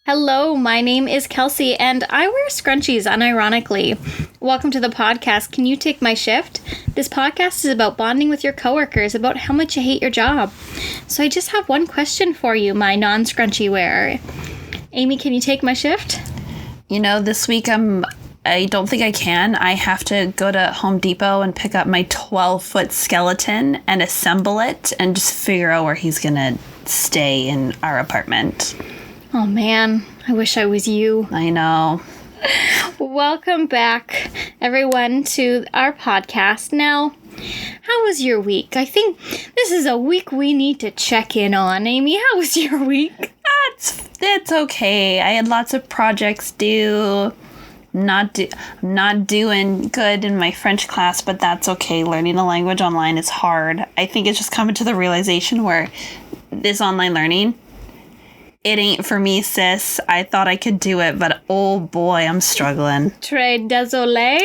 Hello, my name is Kelsey, and I wear scrunchies unironically. Welcome to the podcast, Can You Take My Shift? This podcast is about bonding with your coworkers about how much you hate your job. So I just have one question for you, my non-scrunchie wearer. Amy, can you take my shift? You know, this week I don't think I can. I have to go to Home Depot and pick up my 12-foot skeleton and assemble it and just figure out where he's going to stay in our apartment. Oh man, I wish I was you. I know. Welcome back, everyone, to our podcast. Now, how was your week? I think this is a week we need to check in on. Amy, how was your week? It's okay. I had lots of projects due. Not doing good in my French class, but that's okay. Learning a language online is hard. I think it's just coming to the realization where this online learning, it ain't for me, sis. I thought I could do it, but oh boy, I'm struggling. Très désolé?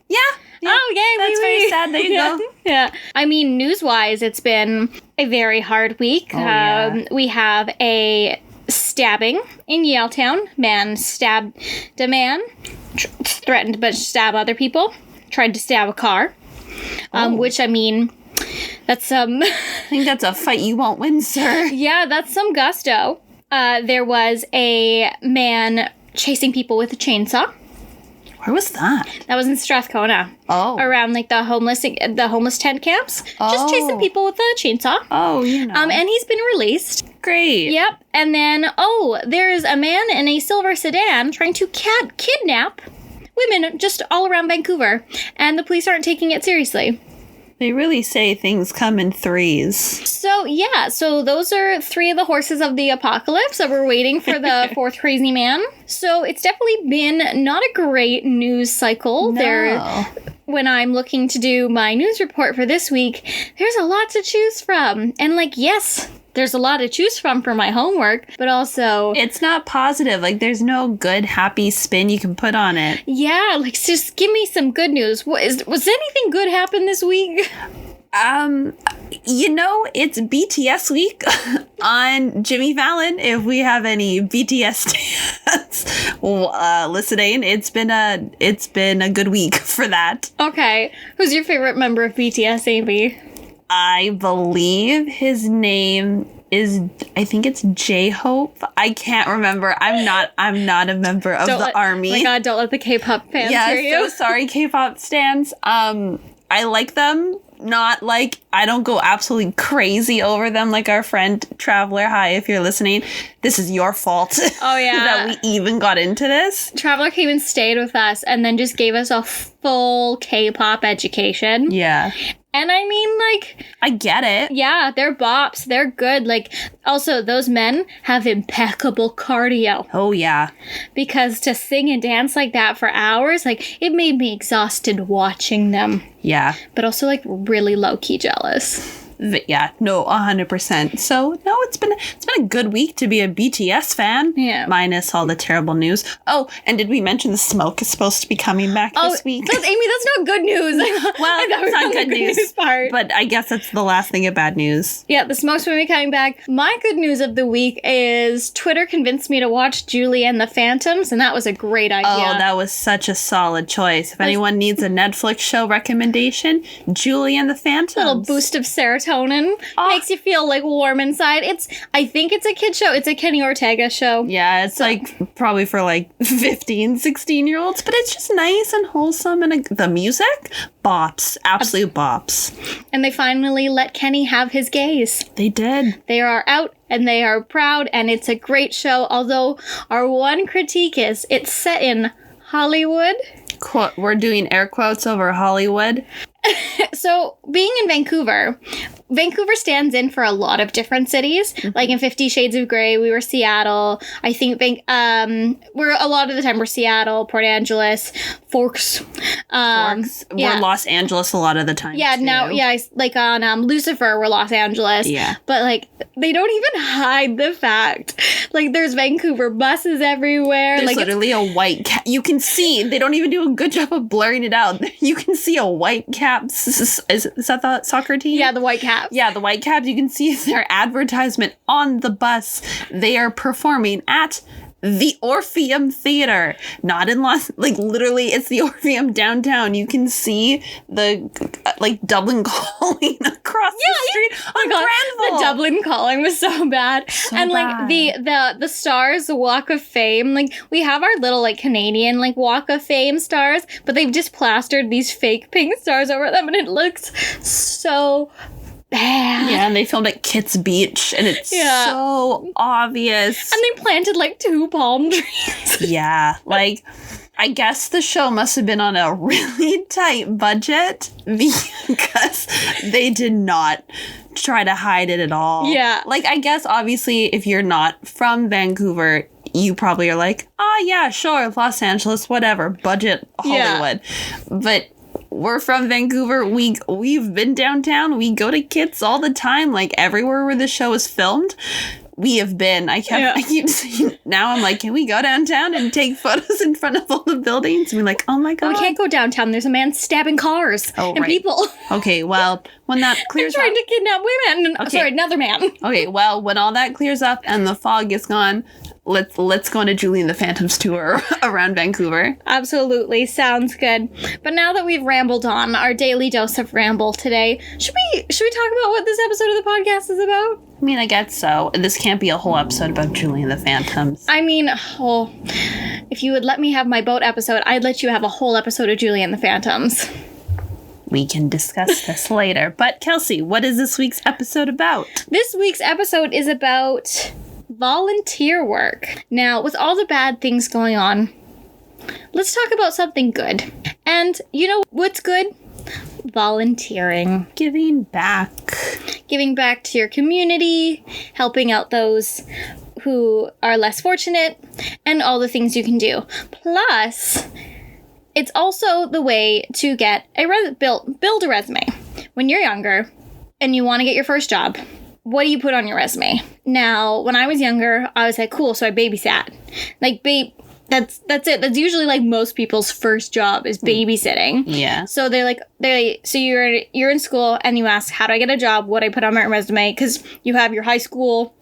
Yeah. Oh, yay. That's very sad. There you go. Yeah. I mean, news-wise, it's been a very hard week. Oh, yeah. We have a stabbing in Yaletown. Man stabbed a man, threatened to stab other people, tried to stab a car, which, I mean, that's some... I think that's a fight you won't win, sir. Yeah, that's some gusto. There was a man chasing people with a chainsaw. Where was that? That was in Strathcona. Oh. Around like the homeless tent camps. Just chasing people with a chainsaw. Oh, you know. And he's been released. Great. Yep. And then, there's a man in a silver sedan trying to kidnap women just all around Vancouver. And the police aren't taking it seriously. They really say things come in threes. So those are three of the horses of the apocalypse that we're waiting for the fourth crazy man. So it's definitely been not a great news cycle. No. When I'm looking to do my news report for this week, there's a lot to choose from. And yes, there's a lot to choose from for my homework, but also... It's not positive. there's no good, happy spin you can put on it. Yeah, just give me some good news. Was anything good happen this week? It's BTS week on Jimmy Fallon. If we have any BTS fans listening, it's been a good week for that. Okay. Who's your favorite member of BTS, Amy? I believe his name is, I think it's J-Hope. I can't remember. I'm not a member of the army. Oh my God, don't let the K-pop fans hear you. So sorry, K-pop stans. I like them. Not I don't go absolutely crazy over them like our friend Traveler. Hi, if you're listening. This is your fault. Oh, yeah. that we even got into this. Traveler came and stayed with us and then just gave us a full K-pop education. Yeah. And I mean, I get it. Yeah, they're bops. They're good. Also, those men have impeccable cardio. Oh, yeah. Because to sing and dance like that for hours, it made me exhausted watching them. Yeah. But also, really low-key jealous. Yeah, no, 100%. So, no, it's been a good week to be a BTS fan. Yeah. Minus all the terrible news. Oh, and did we mention the smoke is supposed to be coming back this week? Amy, that's not good news. Well, it's not good news. Part. But I guess that's the last thing of bad news. Yeah, the smoke's going to be coming back. My good news of the week is Twitter convinced me to watch Julie and the Phantoms, and that was a great idea. Oh, that was such a solid choice. If anyone needs a Netflix show recommendation, Julie and the Phantoms. Little boost of serotonin. Makes you feel warm inside. I think it's a kid show. It's a Kenny Ortega show. Yeah, it's probably for 15, 16-year-olds, but it's just nice and wholesome, and the music, bops, absolute bops. And they finally let Kenny have his gays. They did. They are out and they are proud, and it's a great show, although our one critique is it's set in Hollywood. We're doing air quotes over Hollywood. So, being in Vancouver stands in for a lot of different cities. Mm-hmm. In 50 Shades of Grey, we were Seattle. I think we're a lot of the time we're Seattle, Port Angeles, Forks. We're Los Angeles a lot of the time. Yeah, too. now, on Lucifer, we're Los Angeles. Yeah. But they don't even hide the fact. There's Vancouver buses everywhere. There's literally a white cap. You can see, they don't even do a good job of blurring it out. You can see a white cap. Is that the soccer team? Yeah, the white cap. Yeah, the Whitecaps. You can see their advertisement on the bus. They are performing at the Orpheum Theater, not in literally it's the Orpheum downtown. You can see the Dublin Calling across the street on Granville. The Dublin Calling was so bad. And the stars, the Walk of Fame, like we have our little Canadian Walk of Fame stars, but they've just plastered these fake pink stars over them and it looks so bad. Yeah, and they filmed at Kitts Beach, and it's so obvious. And they planted 2 palm trees. Yeah, I guess the show must have been on a really tight budget because they did not try to hide it at all. Yeah. I guess, obviously, if you're not from Vancouver, you probably are yeah, sure, Los Angeles, whatever, budget Hollywood. Yeah. But we're from Vancouver. We've been downtown. We go to Kitts all the time. Everywhere where the show is filmed, we have been. I keep saying, now I'm can we go downtown and take photos in front of all the buildings? And we're oh my God. We can't go downtown. There's a man stabbing cars and people. Okay, well, when that clears up. Trying to kidnap women. Okay. Sorry, another man. Okay, well, when all that clears up and the fog is gone, let's go on a Julie and the Phantoms tour around Vancouver. Absolutely. Sounds good. But now that we've rambled on, our daily dose of ramble today, should we talk about what this episode of the podcast is about? I mean, I guess so. This can't be a whole episode about Julie and the Phantoms. I mean, if you would let me have my boat episode, I'd let you have a whole episode of Julie and the Phantoms. We can discuss this later. But Kelsey, what is this week's episode about? This week's episode is about volunteer work. Now, with all the bad things going on, let's talk about something good. And you know what's good? Volunteering. Giving back. Giving back to your community, helping out those who are less fortunate, and all the things you can do. Plus, it's also the way to get build a resume. When you're younger and you want to get your first job, what do you put on your resume? Now, when I was younger, I was cool, so I babysat. That's it. That's usually most people's first job is babysitting. Yeah. So so you're in school and you ask, how do I get a job? What do I put on my resume? Because you have your high school.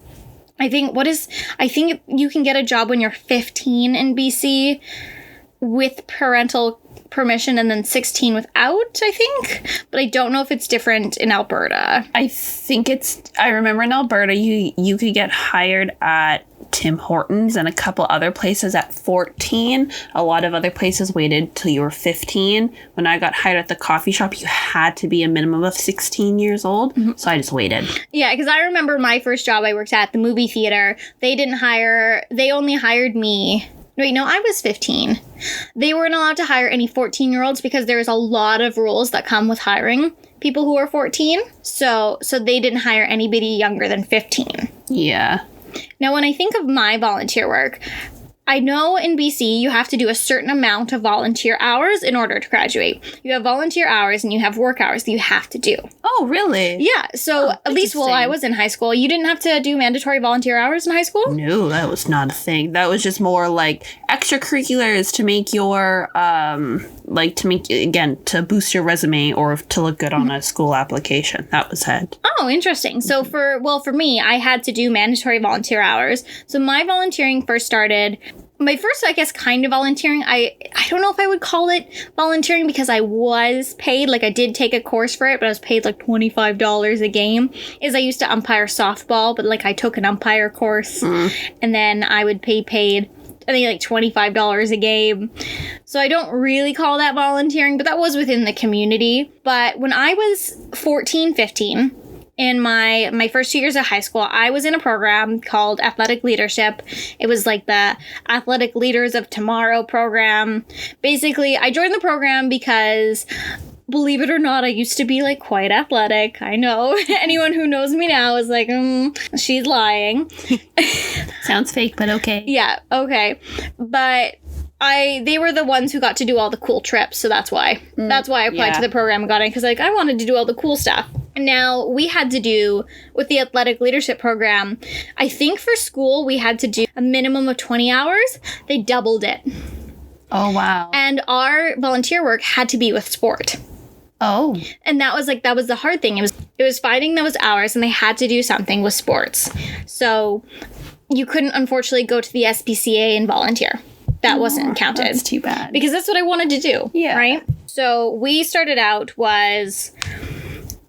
I think you can get a job when you're 15 in BC with parental permission and then 16 without, I think. But I don't know if it's different in Alberta. I remember in Alberta, you could get hired at Tim Hortons and a couple other places at 14. A lot of other places waited till you were 15. When I got hired at the coffee shop, you had to be a minimum of 16 years old. Mm-hmm. So I just waited. Yeah, because I remember my first job I worked at the movie theater. They only hired me. Wait, no, I was 15. They weren't allowed to hire any 14-year-olds because there's a lot of rules that come with hiring people who are 14. So they didn't hire anybody younger than 15. Yeah. Now, when I think of my volunteer work, I know in BC you have to do a certain amount of volunteer hours in order to graduate. You have volunteer hours and you have work hours that you have to do. Oh, really? Yeah. So at least while I was in high school, you didn't have to do mandatory volunteer hours in high school? No, that was not a thing. That was just more extracurriculars to make your, to boost your resume or to look good on a school application. That was it. Oh, interesting. So for me, I had to do mandatory volunteer hours. So my volunteering first started... My first, I guess, kind of volunteering, I don't know if I would call it volunteering because I was paid. I did take a course for it, but I was paid $25 a game. I used to umpire softball, but I took an umpire course. And then I would be paid, I think, $25 a game. So I don't really call that volunteering, but that was within the community. But when I was 14, 15... in my first 2 years of high school, I was in a program called Athletic Leadership. It was the Athletic Leaders of Tomorrow program. Basically, I joined the program because, believe it or not, I used to be quite athletic. I know. Anyone who knows me now is she's lying. Sounds fake, but okay. Yeah, okay. But they were the ones who got to do all the cool trips, so that's why. That's why I applied to the program and got in, because I wanted to do all the cool stuff. Now, we had to do, with the athletic leadership program, I think for school we had to do a minimum of 20 hours. They doubled it. Oh, wow. And our volunteer work had to be with sport. Oh. And that was the hard thing. It was finding those hours, and they had to do something with sports. So you couldn't unfortunately go to the SPCA and volunteer. That wasn't counted. That's too bad. Because that's what I wanted to do. Yeah. Right? So we started out was...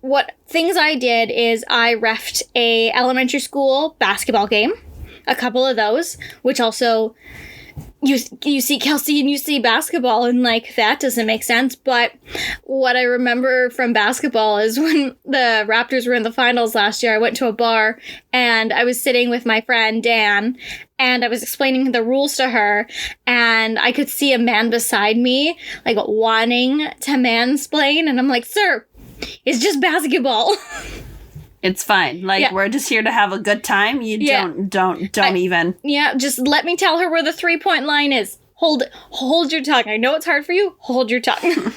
What things I did is I reffed a elementary school basketball game. A couple of those. Which also... You see Kelsey and you see basketball and, like, that doesn't make sense. But what I remember from basketball is when the Raptors were in the finals last year, I went to a bar and I was sitting with my friend Dan and I was explaining the rules to her and I could see a man beside me, like, wanting to mansplain. And I'm like, sir, it's just basketball. It's fine. Like, we're just here to have a good time. You don't even. Yeah, just let me tell her where the 3-point line is. Hold your tongue. I know it's hard for you. Hold your tongue.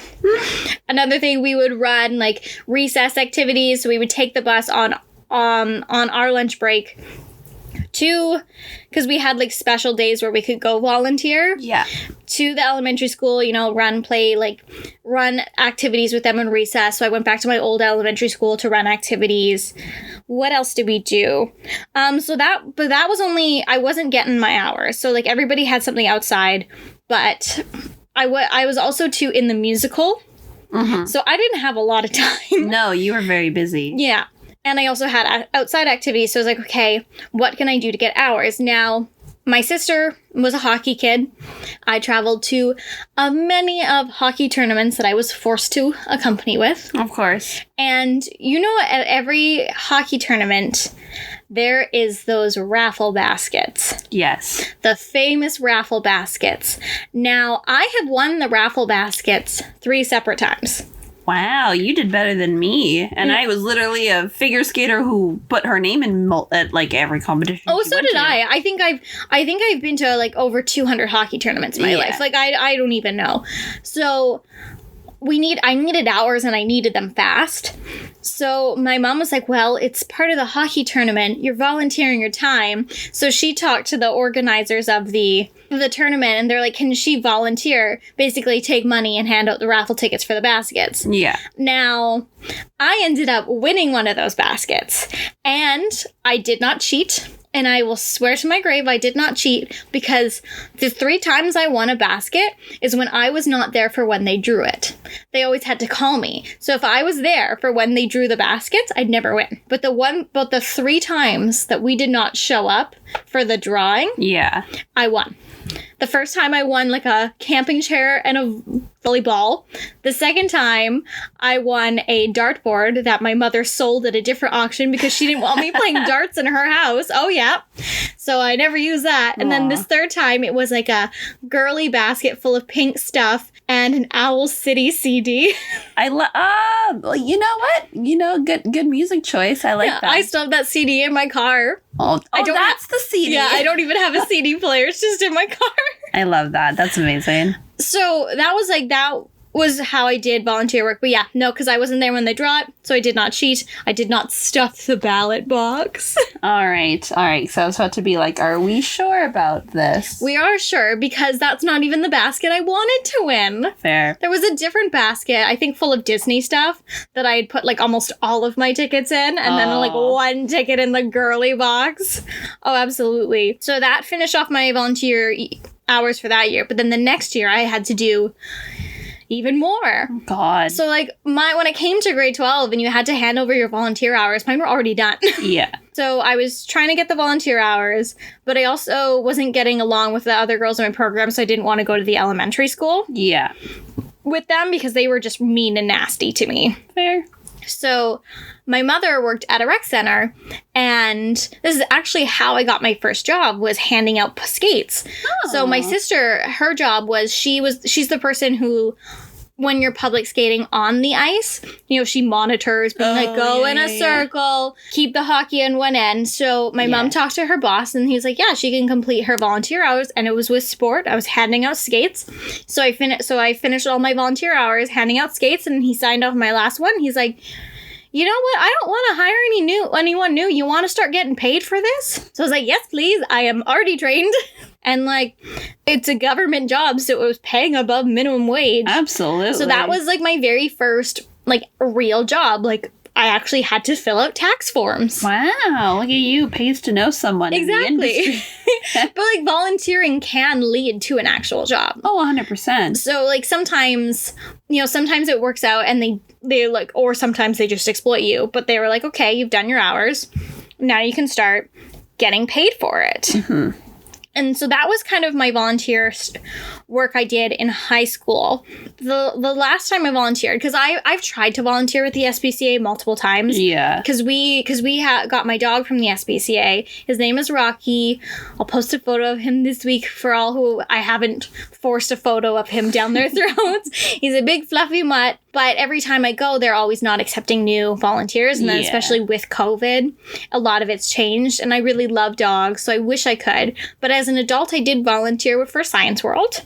Another thing, we would run, like, recess activities. So we would take the bus on our lunch break because we had, like, special days where we could go volunteer. Yeah. To the elementary school, you know, run activities with them in recess. So I went back to my old elementary school to run activities. What else did we do? That was only, I wasn't getting my hours. So, like, everybody had something outside, but I was also too in the musical. Mm-hmm. So I didn't have a lot of time. No, you were very busy. Yeah. And I also had outside activities. So I was like, okay, what can I do to get hours? Now, my sister was a hockey kid. I traveled to many of hockey tournaments that I was forced to accompany with. Of course. And, you know, at every hockey tournament, there is those raffle baskets. Yes. The famous raffle baskets. Now, I have won the raffle baskets 3 separate times. Wow, you did better than me. And I was literally a figure skater who put her name in at, like, every competition. Oh, so did I. I think I've been to, like, over 200 hockey tournaments in my life. Like, I don't even know. So I needed hours and I needed them fast. So my mom was like, well, it's part of the hockey tournament. You're volunteering your time. So she talked to the organizers of the tournament and they're like, can she volunteer? Basically take money and hand out the raffle tickets for the baskets. Yeah. Now, I ended up winning one of those baskets and I did not cheat. And I will swear to my grave I did not cheat because the 3 times I won a basket is when I was not there for when they drew it. They always had to call me. So if I was there for when they drew the baskets, I'd never win. But the 3 times that we did not show up for the drawing, I won. The first time I won, like, a camping chair and a volleyball. The second time I won a dartboard that my mother sold at a different auction because she didn't want me playing darts in her house. Oh, yeah. So I never used that. And then this third time it was like a girly basket full of pink stuff and an Owl City CD. You know what? Good music choice. I like that. I still have that CD in my car. That's the CD. Yeah, I don't even have a CD player. It's just in my car. I love that. That's amazing. So that was how I did volunteer work. But yeah, no, because I wasn't there when they draw it, so I did not cheat. I did not stuff the ballot box. All right. So I was about to be like, are we sure about this? We are sure, because that's not even the basket I wanted to win. Fair. There was a different basket, I think full of Disney stuff, that I had put, like, almost all of my tickets in, and then, like, 1 ticket in the girly box. Oh, absolutely. So that finished off my volunteer hours for that year. But then the next year, I had to do even more. God. So, like, when it came to grade 12 and you had to hand over your volunteer hours, mine were already done. Yeah. So I was trying to get the volunteer hours, but I also wasn't getting along with the other girls in my program, so I didn't want to go to the elementary school. Yeah. With them because they were just mean and nasty to me. Fair. So my mother worked at a rec center, and this is actually how I got my first job, was handing out skates. Oh. So my sister, her job was, she's the person who, when you're public skating on the ice, you know, she monitors, being like, go in a circle, keep the hockey in one end. So my mom talked to her boss, and he's like, yeah, she can complete her volunteer hours. And it was with sport. I was handing out skates. So I finished all my volunteer hours handing out skates, and he signed off my last one. He's like, you know what? I don't want to hire anyone new. You want to start getting paid for this? So I was like, yes, please. I am already trained. And, like, it's a government job, so it was paying above minimum wage. Absolutely. So that was, like, my very first, like, real job. Like, I actually had to fill out tax forms. Wow, look at you. Pays to know someone in the industry. But, like, volunteering can lead to an actual job. Oh, 100%. So, like, sometimes, you know, sometimes it works out and they like, or sometimes they just exploit you. But they were like, okay, you've done your hours. Now you can start getting paid for it. Mm-hmm. And so that was kind of my volunteer work I did in high school. The last time I volunteered, because I've tried to volunteer with the SPCA multiple times. Yeah. Because we got my dog from the SPCA. His name is Rocky. I'll post a photo of him this week for all who I haven't forced a photo of him down their throats. He's a big fluffy mutt. But every time I go, they're always not accepting new volunteers. And then especially with COVID, a lot of it's changed. And I really love dogs, so I wish I could. But as an adult, I did volunteer for Science World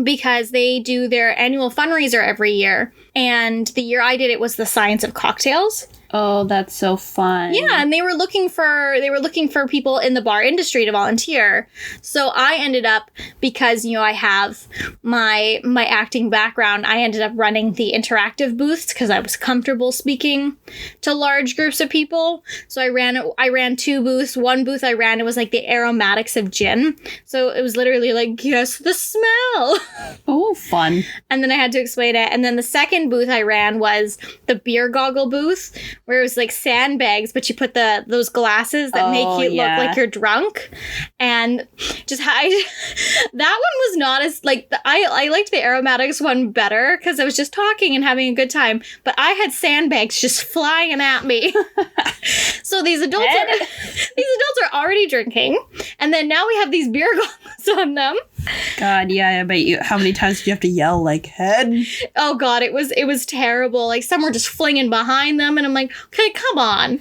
because they do their annual fundraiser every year. And the year I did it was the Science of Cocktails. Oh, that's so fun. Yeah, and they were looking for people in the bar industry to volunteer. So I ended up, because, you know, I have my acting background, I ended up running the interactive booths because I was comfortable speaking to large groups of people. So I ran 2 booths. One booth I ran, it was like the aromatics of gin. So it was literally like, guess the smell. Oh, fun. And then I had to explain it. And then the second booth I ran was the beer goggle booth, where it was like sandbags, but you put those glasses that make you look like you're drunk. And just that one was not as, like, I liked the aromatics one better because I was just talking and having a good time. But I had sandbags just flying at me. So these adults are already drinking, and then now we have these beer goggles on them. God, yeah, I bet you. How many times do you have to yell, like, head? Oh, God, it was terrible. Like, some were just flinging behind them, and I'm like, okay, come on.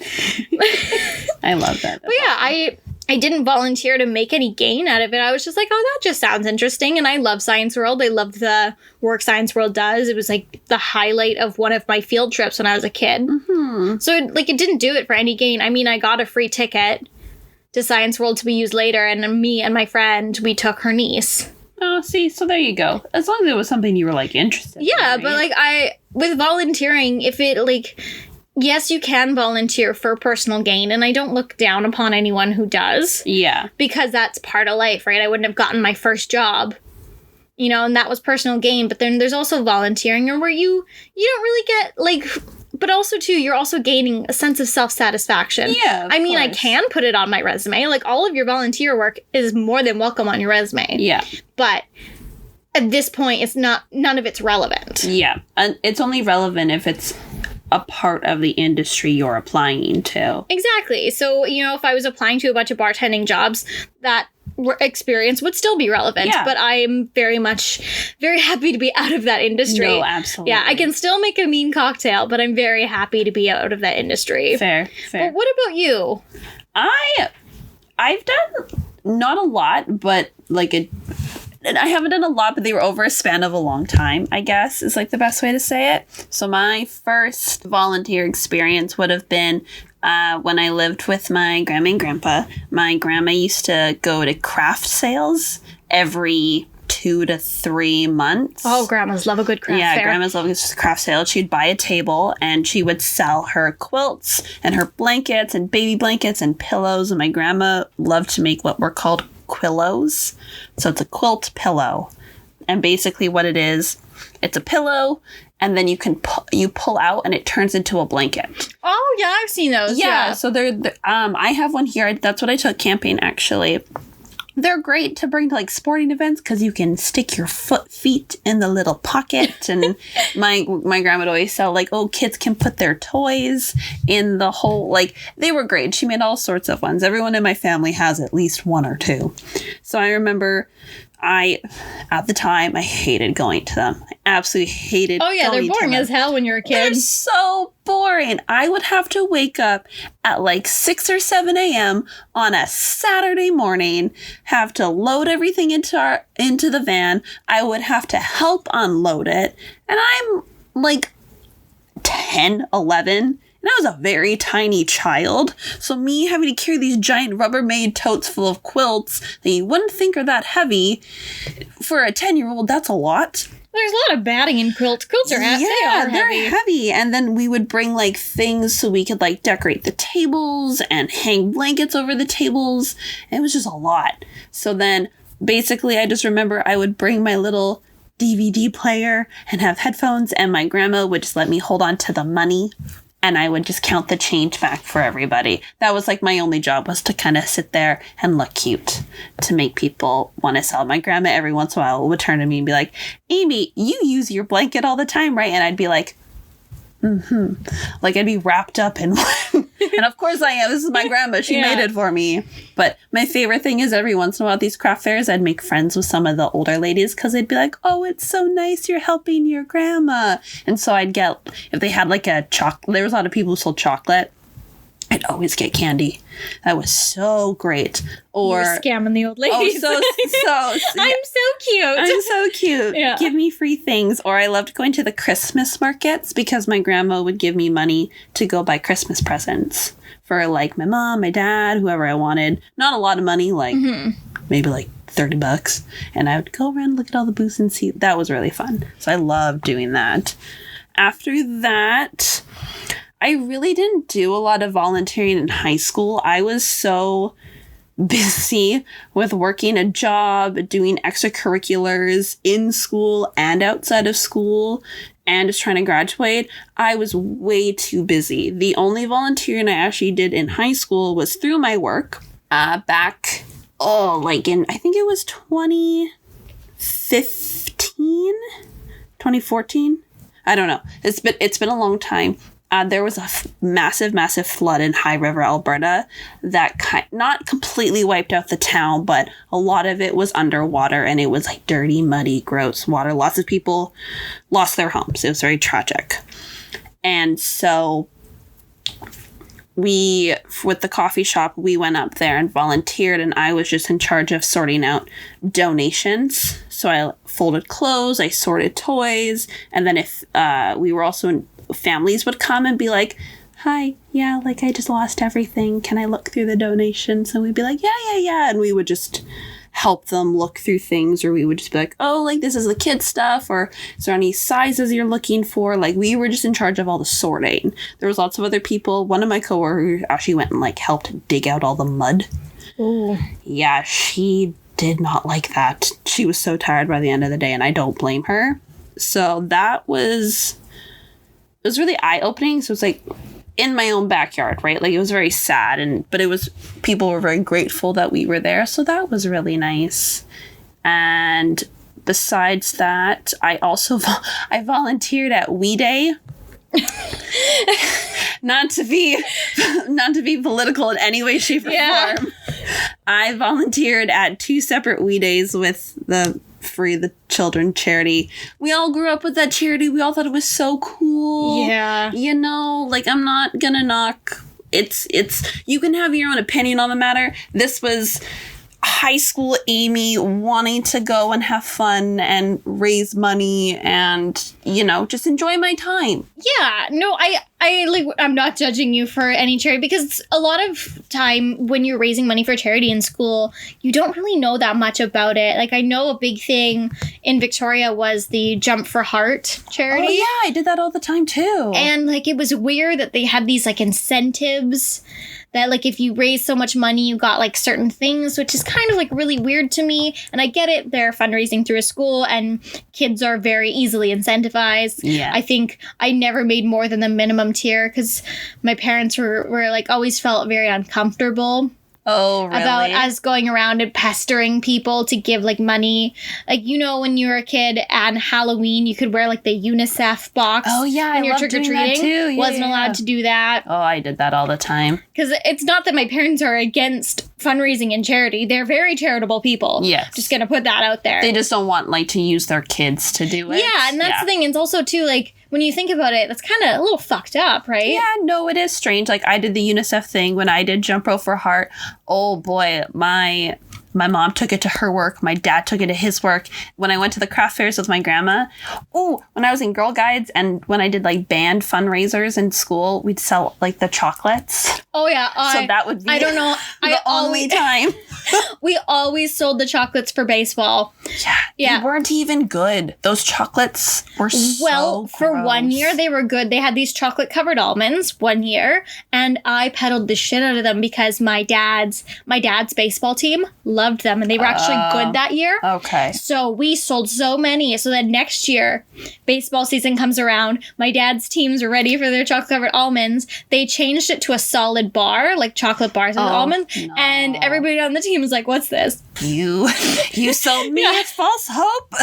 I love that. But yeah, I didn't volunteer to make any gain out of it. I was just like, oh, that just sounds interesting. And I love Science World. I loved the work Science World does. It was like the highlight of one of my field trips when I was a kid. Mm-hmm. So it didn't do it for any gain. I mean, I got a free ticket to Science World to be used later. And me and my friend, we took her niece. Oh, see, so there you go. As long as it was something you were, like, interested in. Yeah, right? but, like, with volunteering, if it, like... Yes, you can volunteer for personal gain, and I don't look down upon anyone who does. Yeah. Because that's part of life, right? I wouldn't have gotten my first job, you know, and that was personal gain. But then there's also volunteering, or where you don't really get, like... But also, too, you're also gaining a sense of self-satisfaction. Yeah, of I mean, course. I can put it on my resume. Like, all of your volunteer work is more than welcome on your resume. Yeah. But... at this point, none of it's relevant. Yeah. And it's only relevant if it's a part of the industry you're applying to. Exactly. So, you know, if I was applying to a bunch of bartending jobs, that experience would still be relevant. Yeah. But I'm very happy to be out of that industry. No, absolutely. Yeah, I can still make a mean cocktail, but I'm very happy to be out of that industry. Fair. But what about you? I've done not a lot, but like and I haven't done a lot, but they were over a span of a long time, I guess, is like the best way to say it. So my first volunteer experience would have been when I lived with my grandma and grandpa. My grandma used to go to craft sales every 2 to 3 months. Oh, grandmas love a good craft fair. Yeah, grandmas love a craft sale. She'd buy a table and she would sell her quilts and her blankets and baby blankets and pillows. And my grandma loved to make what were called quillos. So it's a quilt pillow. And basically what it is, it's a pillow and then you can you pull out and it turns into a blanket. Oh, yeah, I've seen those. Yeah. So I have one here. That's what I took camping, actually. They're great to bring to like sporting events because you can stick your feet in the little pocket. And my grandma would always sell like, oh, kids can put their toys in the hole. Like, they were great. She made all sorts of ones. Everyone in my family has at least one or two. So I remember at the time, I hated going to them. I absolutely hated going to them. Oh, yeah, they're boring as hell when you're a kid. They're so boring. I would have to wake up at like 6 or 7 a.m. on a Saturday morning, have to load everything into the van. I would have to help unload it. And I'm like 10, 11. And I was a very tiny child, so me having to carry these giant Rubbermaid totes full of quilts that you wouldn't think are that heavy, for a 10-year-old, that's a lot. There's a lot of batting in quilts. Quilts are heavy. They're heavy. And then we would bring like things so we could like decorate the tables and hang blankets over the tables. It was just a lot. So then basically I just remember I would bring my little DVD player and have headphones, and my grandma would just let me hold on to the money, and I would just count the change back for everybody. That was like my only job, was to kind of sit there and look cute to make people want to sell. My grandma every once in a while would turn to me and be like, Amy, you use your blanket all the time, right? And I'd be like, like I'd be wrapped up in one. And of course I am. This is my grandma. She made it for me. But my favorite thing is every once in a while at these craft fairs, I'd make friends with some of the older ladies because they'd be like, oh, it's so nice you're helping your grandma. And so I'd get, if they had like a chocolate, there was a lot of people who sold chocolate, I'd always get candy. That was so great. Or you're scamming the old ladies. I'm so cute. I'm so cute. Yeah. Give me free things. Or I loved going to the Christmas markets because my grandma would give me money to go buy Christmas presents for like my mom, my dad, whoever I wanted. Not a lot of money, like maybe like $30. And I would go around and look at all the booths and see. That was really fun. So I loved doing that. After that, I really didn't do a lot of volunteering in high school. I was so busy with working a job, doing extracurriculars in school and outside of school, and just trying to graduate. I was way too busy. The only volunteering I actually did in high school was through my work back, I think it was 2014? I don't know. It's been a long time. There was a massive flood in High River, Alberta that not completely wiped out the town, but a lot of it was underwater, and it was like dirty, muddy, gross water. Lots of people lost their homes. It was very tragic. And so with the coffee shop, we went up there and volunteered, and I was just in charge of sorting out donations. So I folded clothes, I sorted toys, and then if we were also in families would come and be like, hi, yeah, like I just lost everything. Can I look through the donations? And we'd be like, yeah. And we would just help them look through things, or we would just be like, oh, like this is the kids stuff, or is there any sizes you're looking for? Like we were just in charge of all the sorting. There was lots of other people. One of my coworkers actually went and like helped dig out all the mud. Oh. Yeah, she did not like that. She was so tired by the end of the day, and I don't blame her. So it was really eye-opening. So it's like in my own backyard, right? Like it was very sad, but people were very grateful that we were there. So that was really nice. And besides that, I volunteered at We Day. not to be political in any way, shape, or form. I volunteered at 2 separate We Days with the Free the Children charity. We all grew up with that charity. We all thought it was so cool. Yeah. You know, like I'm not gonna knock. It's you can have your own opinion on the matter. This was high school Amy wanting to go and have fun and raise money and, you know, just enjoy my time. Yeah, no, I'm not judging you for any charity, because a lot of time when you're raising money for charity in school, you don't really know that much about it. Like I know a big thing in Victoria was the Jump for Heart charity. Oh yeah, I did that all the time too. And like it was weird that they had these like incentives that like if you raise so much money, you got like certain things, which is kind of like really weird to me. And I get it. They're fundraising through a school and kids are very easily incentivized. Yeah. I think I never made more than the minimum tier because my parents were like always felt very uncomfortable. Oh, really? About us going around and pestering people to give, like, money. Like, you know, when you were a kid on Halloween, you could wear, like, the UNICEF box. Oh, yeah, I loved doing that, too. Wasn't allowed to do that. Oh, I did that all the time. Because it's not that my parents are against fundraising and charity. They're very charitable people. Yes. Just gonna put that out there. They just don't want, like, to use their kids to do it. Yeah, and that's the thing. It's also, too, like, when you think about it, that's kind of a little fucked up, right? Yeah, no, it is strange. Like, I did the UNICEF thing when I did Jump Rope for Heart. Oh, boy, my mom took it to her work. My dad took it to his work. When I went to the craft fairs with my grandma. Oh, when I was in Girl Guides and when I did, like, band fundraisers in school, we'd sell, like, the chocolates. Oh, yeah. So that would be I don't know. the only time. We always sold the chocolates for baseball. Yeah. They weren't even good. Those chocolates were so for gross. 1 year, they were good. They had these chocolate-covered almonds 1 year, and I peddled the shit out of them because my dad's baseball team loved them, and they were actually good that year. Okay. So we sold so many. So then next year, baseball season comes around. My dad's teams are ready for their chocolate-covered almonds. They changed it to a solid bar, like chocolate bars with almonds. No. And everybody on the team was like, "What's this?" You sold me a false hope.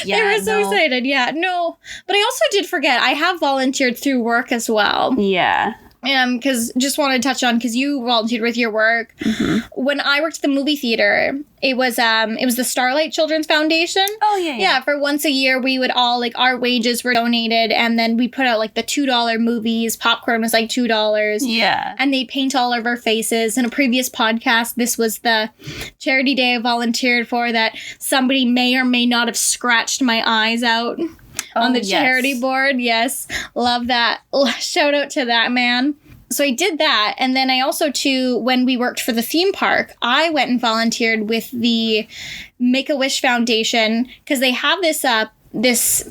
They were so excited. Yeah, no. But I also did forget, I have volunteered through work as well. Yeah. Because just wanted to touch on, because you volunteered with your work. Mm-hmm. When I worked at the movie theater, it was the Starlight Children's Foundation. Oh, yeah. Yeah, for once a year, we would all, like, our wages were donated, and then we put out, like, the $2 movies. Popcorn was, like, $2. Yeah. And they paint all of our faces. In a previous podcast, this was the charity day I volunteered for, that somebody may or may not have scratched my eyes out. On the charity board. Yes. Love that. Shout out to that man. So I did that. And then I also, too, when we worked for the theme park, I went and volunteered with the Make-A-Wish Foundation, because they have this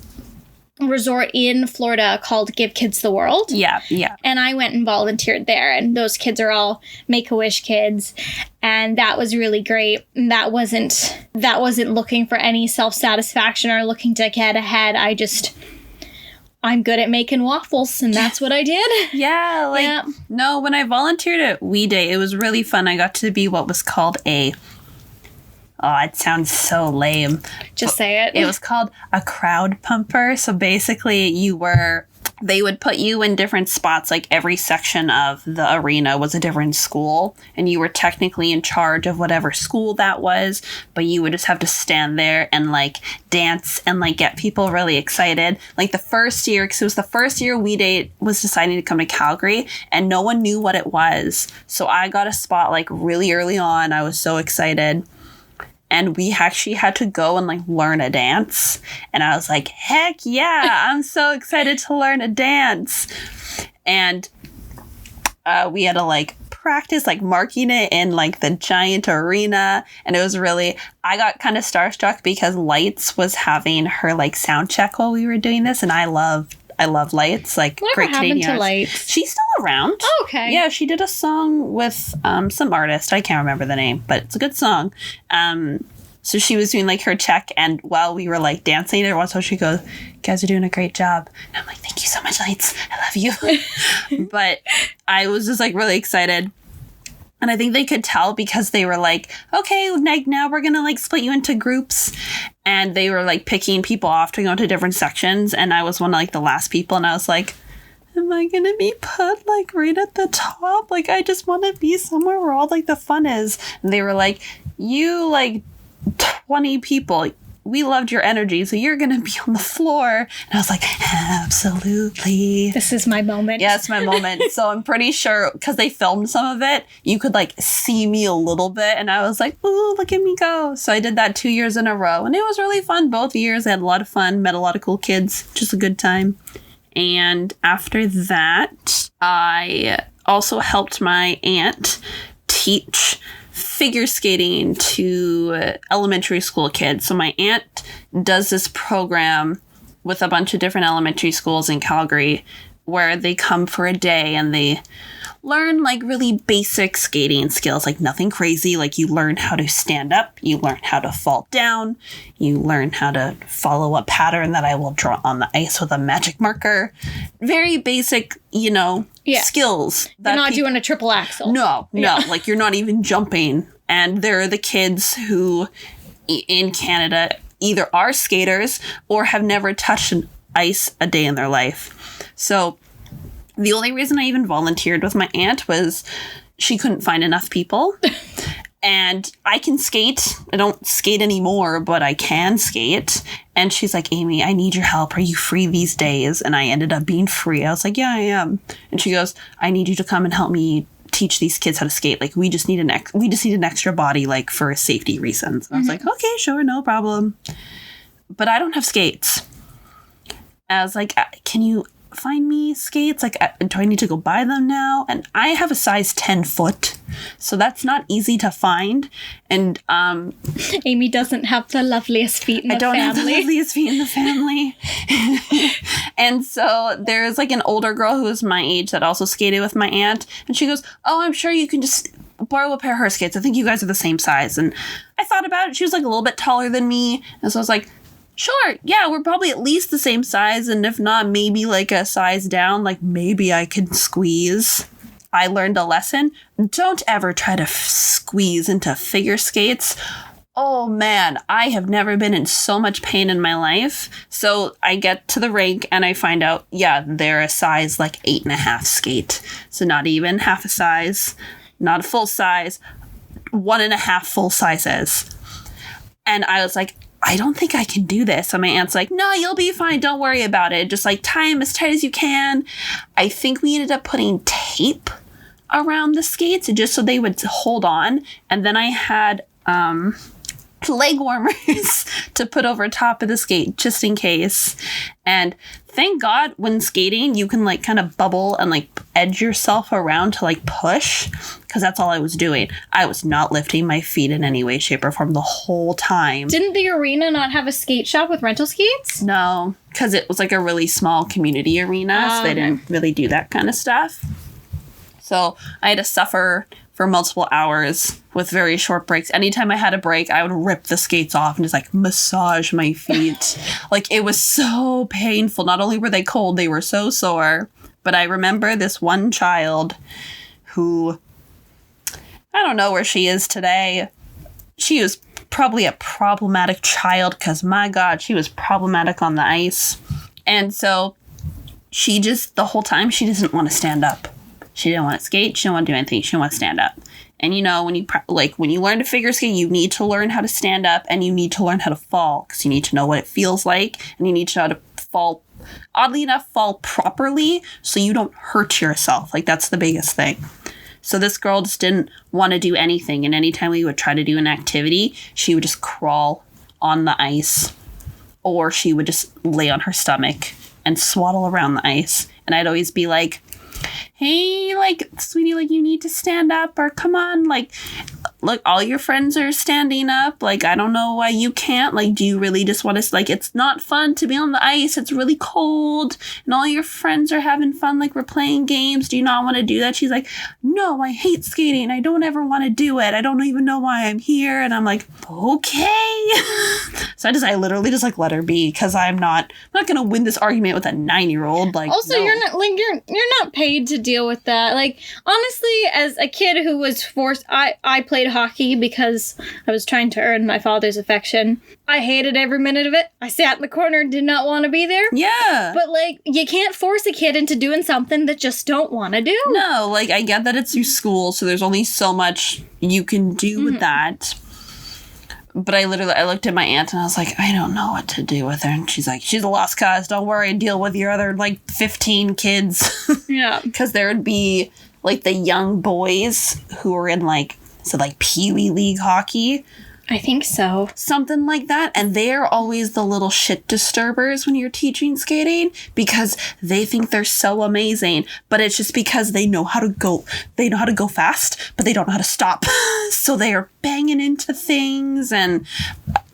resort in Florida called Give Kids the World. Yeah. And I went and volunteered there, and those kids are all Make-A-Wish kids, and that was really great. And that wasn't looking for any self-satisfaction or looking to get ahead. I'm good at making waffles, and that's what I did. Yeah, no, when I volunteered at We Day, it was really fun. I got to be what was called it sounds so lame. Just say it. It was called a crowd pumper. So basically they would put you in different spots, like every section of the arena was a different school, and you were technically in charge of whatever school that was, but you would just have to stand there and like dance and like get people really excited. Like the first year, because it was the first year We Day was deciding to come to Calgary, and no one knew what it was. So I got a spot like really early on. I was so excited. And we actually had to go and like learn a dance. And I was like, heck yeah, I'm so excited to learn a dance. And we had to like practice like marking it in like the giant arena. And it was really, I got kind of starstruck because Lights was having her like sound check while we were doing this. And I love Lights, like Whatever great Canadian happened to Lights? She's still around. Oh, okay. Yeah, she did a song with some artist. I can't remember the name, but it's a good song. So she was doing like her check, and while we were like dancing, every once in a while she goes, "You guys are doing a great job." And I'm like, "Thank you so much, Lights. I love you." But I was just like really excited. And I think they could tell because they were like, "Okay, now we're going to like split you into groups." And they were like picking people off to go to different sections. And I was one of like the last people. And I was like, am I going to be put like right at the top? Like, I just want to be somewhere where all like the fun is. And they were like, "You like 20 people, we loved your energy, so you're gonna be on the floor." And I was like, absolutely. This is my moment. Yeah, it's my moment. So I'm pretty sure, because they filmed some of it, you could like see me a little bit, and I was like, ooh, look at me go. So I did that 2 years in a row, and it was really fun. Both years I had a lot of fun, met a lot of cool kids, just a good time. And after that, I also helped my aunt teach figure skating to elementary school kids. So my aunt does this program with a bunch of different elementary schools in Calgary where they come for a day and they learn like really basic skating skills, like nothing crazy. Like you learn how to stand up, you learn how to fall down, you learn how to follow a pattern that I will draw on the ice with a magic marker. Very basic, skills. You're not doing a triple axel. No, like you're not even jumping. And they're the kids who in Canada either are skaters or have never touched an ice a day in their life. So the only reason I even volunteered with my aunt was she couldn't find enough people. And I can skate. I don't skate anymore, but I can skate. And she's like, "Amy, I need your help. Are you free these days?" And I ended up being free. I was like, "Yeah, I am." And she goes, "I need you to come and help me teach these kids how to skate. Like, we just need an extra body, like, for safety reasons." And I was like, "Okay, sure, no problem." But I don't have skates. I was like, "Can you find me skates? Like, do I need to go buy them now?" And I have a size 10 foot. So that's not easy to find. And Amy doesn't have the loveliest feet in the family. I don't have the loveliest feet in the family. And so there's like an older girl who was my age that also skated with my aunt. And she goes, oh, I'm sure you can just borrow a pair of her skates. I think you guys are the same size. And I thought about it. She was like a little bit taller than me. And so I was like, sure, yeah, we're probably at least the same size. And if not, maybe like a size down, like maybe I could squeeze. I learned a lesson. Don't ever try to squeeze into figure skates. Oh man, I have never been in so much pain in my life. So I get to the rink and I find out, yeah, they're a size like 8.5 skate. So not even half a size, not a full size, 1.5 full sizes. And I was like, I don't think I can do this. And my aunt's like, no, you'll be fine. Don't worry about it. Just like tie them as tight as you can. I think we ended up putting tape around the skates just so they would hold on. And then I had leg warmers to put over top of the skate just in case. And thank God when skating, you can like kind of bubble and like edge yourself around to like push, because that's all I was doing. I was not lifting my feet in any way, shape, or form the whole time. Didn't the arena not have a skate shop with rental skates? No, because it was like a really small community arena, so they didn't really do that kind of stuff. So I had to suffer for multiple hours with very short breaks. Anytime I had a break, I would rip the skates off and just like massage my feet. Like it was so painful. Not only were they cold, they were so sore. But I remember this one child who, I don't know where she is today. She was probably a problematic child because my God, she was problematic on the ice. And so she just, the whole time, she doesn't want to stand up. She didn't want to skate. She didn't want to do anything. She didn't want to stand up. And you know, when you learn to figure skate, you need to learn how to stand up and you need to learn how to fall, because you need to know what it feels like and you need to know how to fall, oddly enough, fall properly so you don't hurt yourself. Like that's the biggest thing. So this girl just didn't want to do anything. And anytime we would try to do an activity, she would just crawl on the ice, or she would just lay on her stomach and swaddle around the ice. And I'd always be like, hey, like, sweetie, like, you need to stand up, or come on, like, look, all your friends are standing up. Like, I don't know why you can't. Like, do you really just want to, like, it's not fun to be on the ice. It's really cold. And all your friends are having fun. Like, we're playing games. Do you not want to do that? She's like, no, I hate skating. I don't ever want to do it. I don't even know why I'm here. And I'm like, okay. So I literally just, like, let her be, because I'm not going to win this argument with a 9-year-old. Like, also, no. you're not paid to deal with that. Like, honestly, as a kid who was forced, I played hockey because I was trying to earn my father's affection. I hated every minute of it. I sat in the corner and did not want to be there. Yeah. But, like, you can't force a kid into doing something that just don't want to do. No, like, I get that it's your school, so there's only so much you can do with that. But I looked at my aunt and I was like, I don't know what to do with her. And she's like, she's a lost cause. Don't worry. Deal with your other, like, 15 kids. Yeah. Because there would be, like, the young boys who were in, like, Pee Wee League hockey. I think so. Something like that. And they're always the little shit disturbers when you're teaching skating, because they think they're so amazing. But it's just because they know how to go. They know how to go fast, but they don't know how to stop. So they are banging into things and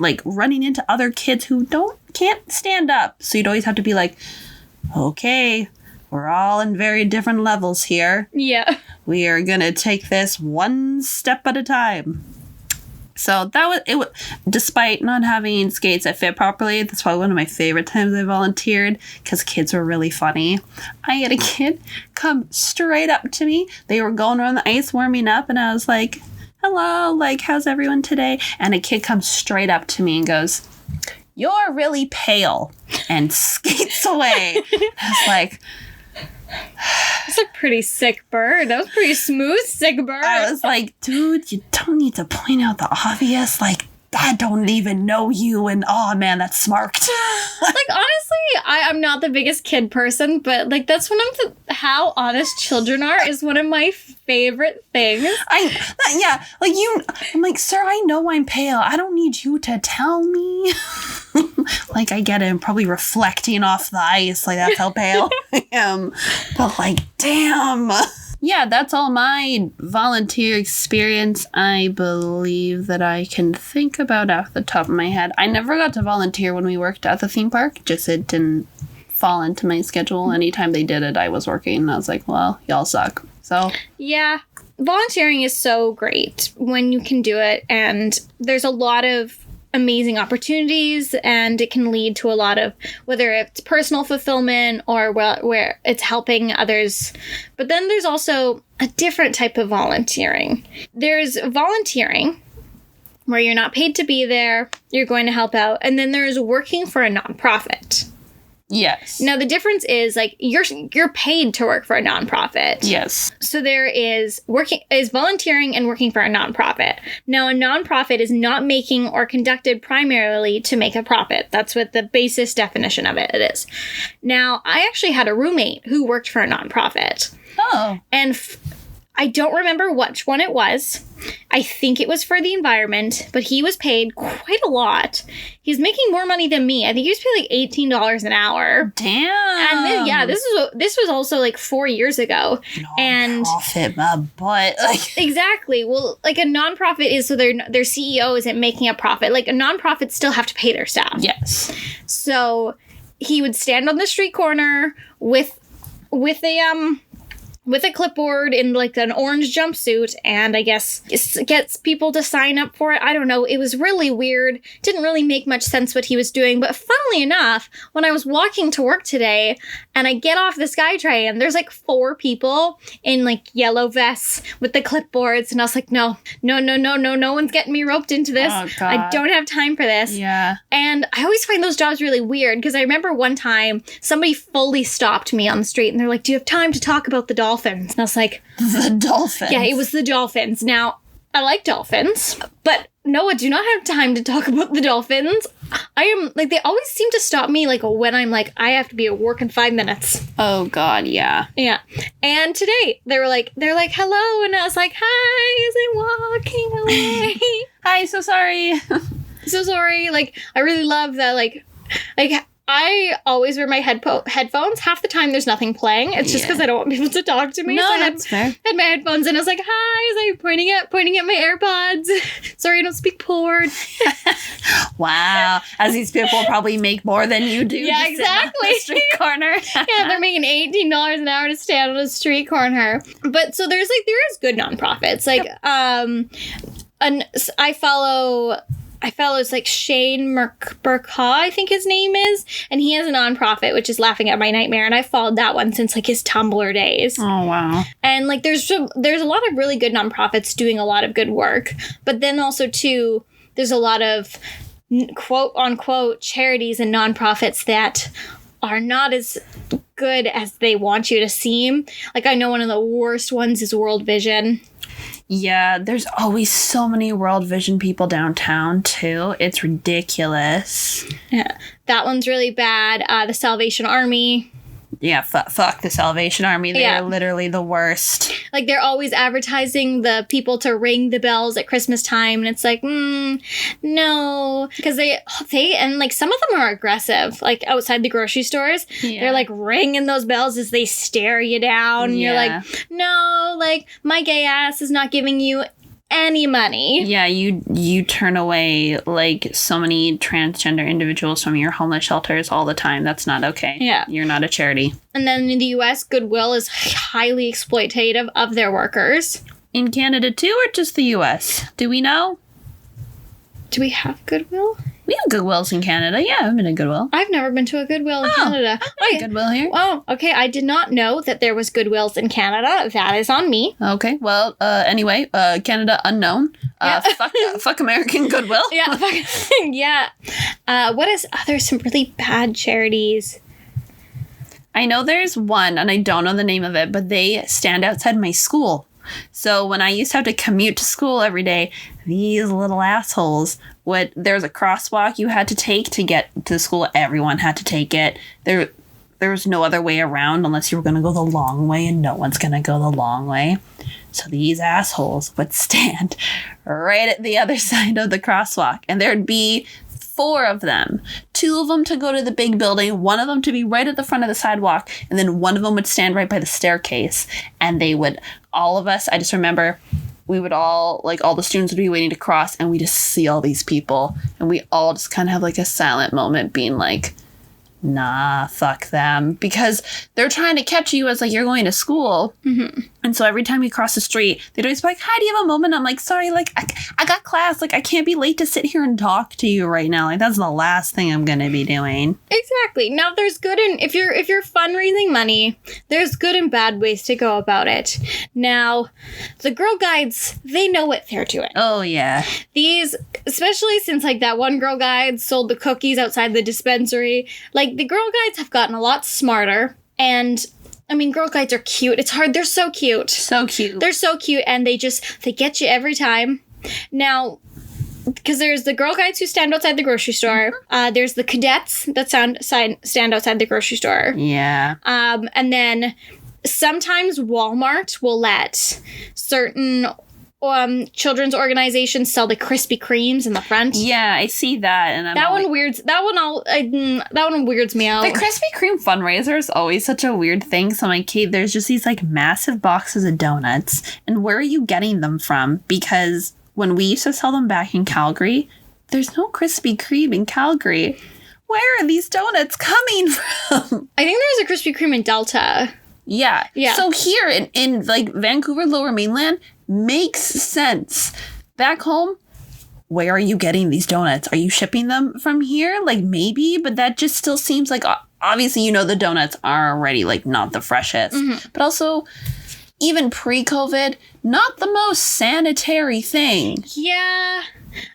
like running into other kids who can't stand up. So you'd always have to be like, okay, we're all in very different levels here. Yeah. We are going to take this one step at a time. So that was it. Despite not having skates that fit properly, that's probably one of my favorite times I volunteered, because kids were really funny. I had a kid come straight up to me. They were going around the ice warming up, and I was like, hello, like, how's everyone today? And a kid comes straight up to me and goes, you're really pale, and skates away. I was like, that's a pretty sick bird. That was pretty smooth, sick bird. I was like, dude, you don't need to point out the obvious. Like, I don't even know you, and oh man, that's smarked. Like, honestly, I'm not the biggest kid person, but like that's one of how honest children are is one of my favorite things. I'm like, sir, I know I'm pale. I don't need you to tell me. Like, I get it. I'm probably reflecting off the ice. Like, that's how pale I am. But like, damn. Yeah, that's all my volunteer experience I believe that I can think about off the top of my head. I never got to volunteer when we worked at the theme park. Just it didn't fall into my schedule. Anytime they did it, I was working. And I was like, well, y'all suck. So yeah, volunteering is so great when you can do it. And there's a lot of amazing opportunities, and it can lead to a lot of, whether it's personal fulfillment or where it's helping others. But then there's also a different type of volunteering. There's volunteering where you're not paid to be there, you're going to help out, and then there's working for a nonprofit. yes. Now the difference is, like, you're paid to work for a nonprofit. Yes. So there is volunteering and working for a nonprofit. Now, a nonprofit is not making or conducted primarily to make a profit. That's what the basis definition of it is. Now, I actually had a roommate who worked for a nonprofit. Oh. And I don't remember which one it was. I think it was for the environment, but he was paid quite a lot. He's making more money than me. I think he was paid like $18 an hour. Damn. And then, this was also like 4 years ago. Profit my butt. Like, Exactly. Well, like a nonprofit is, so their CEO isn't making a profit. Like a nonprofit still have to pay their staff. yes. So he would stand on the street corner with a clipboard in like an orange jumpsuit, and I guess gets people to sign up for it. I don't know. It was really weird. Didn't really make much sense what he was doing. But funnily enough, when I was walking to work today and I get off the SkyTrain, there's like 4 people in like yellow vests with the clipboards. And I was like, no one's getting me roped into this. Oh, God. I don't have time for this. Yeah. And I always find those jobs really weird, because I remember one time somebody fully stopped me on the street and they're like, do you have time to talk about the dolphins? And I was like, The dolphins. yeah, it was the dolphins. Now, I like dolphins, but no, I do not have time to talk about the dolphins. I am, like, they always seem to stop me, like, when I'm like, I have to be at work in 5 minutes. Oh, God, yeah. Yeah. And today, they're like, hello, and I was like, hi, as I'm walking away. Hi, so sorry. So sorry. Like, I really love that, like, I always wear my headphones. Half the time there's nothing playing. It's just because I don't want people to talk to me. No, so that's fair. had my headphones and I was like, hi, as I'm pointing at my AirPods. Sorry, I don't speak port. Wow. As these people probably make more than you do. Yeah, just sitting on the street corner. Yeah, they're making $18 an hour to stand on a street corner. But so there is good nonprofits. Like, I follow it's like Shane Burkaw, I think his name is, and he has a nonprofit, which is Laughing at My Nightmare, and I followed that one since like his Tumblr days. Oh, wow. And like there's a lot of really good nonprofits doing a lot of good work, but then also too there's a lot of quote unquote charities and nonprofits that are not as good as they want you to seem. Like, I know one of the worst ones is World Vision. Yeah, there's always so many World Vision people downtown, too. It's ridiculous. Yeah, that one's really bad. The Salvation Army. Yeah, fuck the Salvation Army. They're Yeah. literally the worst. Like, they're always advertising the people to ring the bells at Christmas time, and it's like, no. Because they, and like, some of them are aggressive, like, outside the grocery stores. Yeah. They're like ringing those bells as they stare you down. Yeah. You're like, no, like, my gay ass is not giving you any money. Yeah, you turn away like so many transgender individuals from your homeless shelters all the time. That's not okay. Yeah. You're not a charity. And then in the US, Goodwill is highly exploitative of their workers. In Canada too, or just the US? Do we know? Do we have Goodwill? We have Goodwills in Canada. Yeah, I've been to Goodwill. I've never been to a Goodwill in Canada. Oh, Goodwill here. Oh, okay. I did not know that there was Goodwills in Canada. That is on me. Okay, well, anyway, Canada unknown. Yeah. Fuck American Goodwill. Yeah. Yeah. There's some really bad charities. I know there's one, and I don't know the name of it, but they stand outside my school. So when I used to have to commute to school every day, these little assholes there was a crosswalk you had to take to get to school. Everyone had to take it. There was no other way around unless you were going to go the long way, and no one's going to go the long way. So these assholes would stand right at the other side of the crosswalk, and there'd be 4 of them. 2 of them to go to the big building, 1 of them to be right at the front of the sidewalk, and then 1 of them would stand right by the staircase. And they would, all of us, I just remember, we would all, like, all the students would be waiting to cross, and we just see all these people, and we all just kind of have, like, a silent moment being like, nah, fuck them. Because they're trying to catch you as, like, you're going to school. Mm-hmm. And so every time you cross the street, they'd always be like, hi, do you have a moment? I'm like, sorry, like, I got class. Like, I can't be late to sit here and talk to you right now. Like, that's the last thing I'm going to be doing. Exactly. Now, there's good and if you're fundraising money, there's good and bad ways to go about it. Now, the Girl Guides, they know what they're doing. Oh, yeah. These, especially since, like, that one Girl Guide sold the cookies outside the dispensary, like, the Girl Guides have gotten a lot smarter, and I mean, Girl Guides are cute. It's hard. They're so cute. So cute. They're so cute, and they get you every time. Now, because there's the Girl Guides who stand outside the grocery store. There's the cadets that stand outside the grocery store. Yeah. And then sometimes Walmart will let certain children's organizations sell the Krispy Kremes in the front. Yeah, I see that, and that one weirds me out. The Krispy Kreme fundraiser is always such a weird thing. So I'm like, Kate, there's just these like massive boxes of donuts, and where are you getting them from? Because when we used to sell them back in Calgary, there's no Krispy Kreme in Calgary. Where are these donuts coming from? I think there's a Krispy Kreme in Delta. Yeah. Yeah. So here in like Vancouver, Lower Mainland, makes sense. Back home, where are you getting these donuts? Are you shipping them from here? Like, maybe, but that just still seems like, obviously, you know, the donuts are already, like, not the freshest. Mm-hmm. But also, even pre-COVID, not the most sanitary thing. Yeah.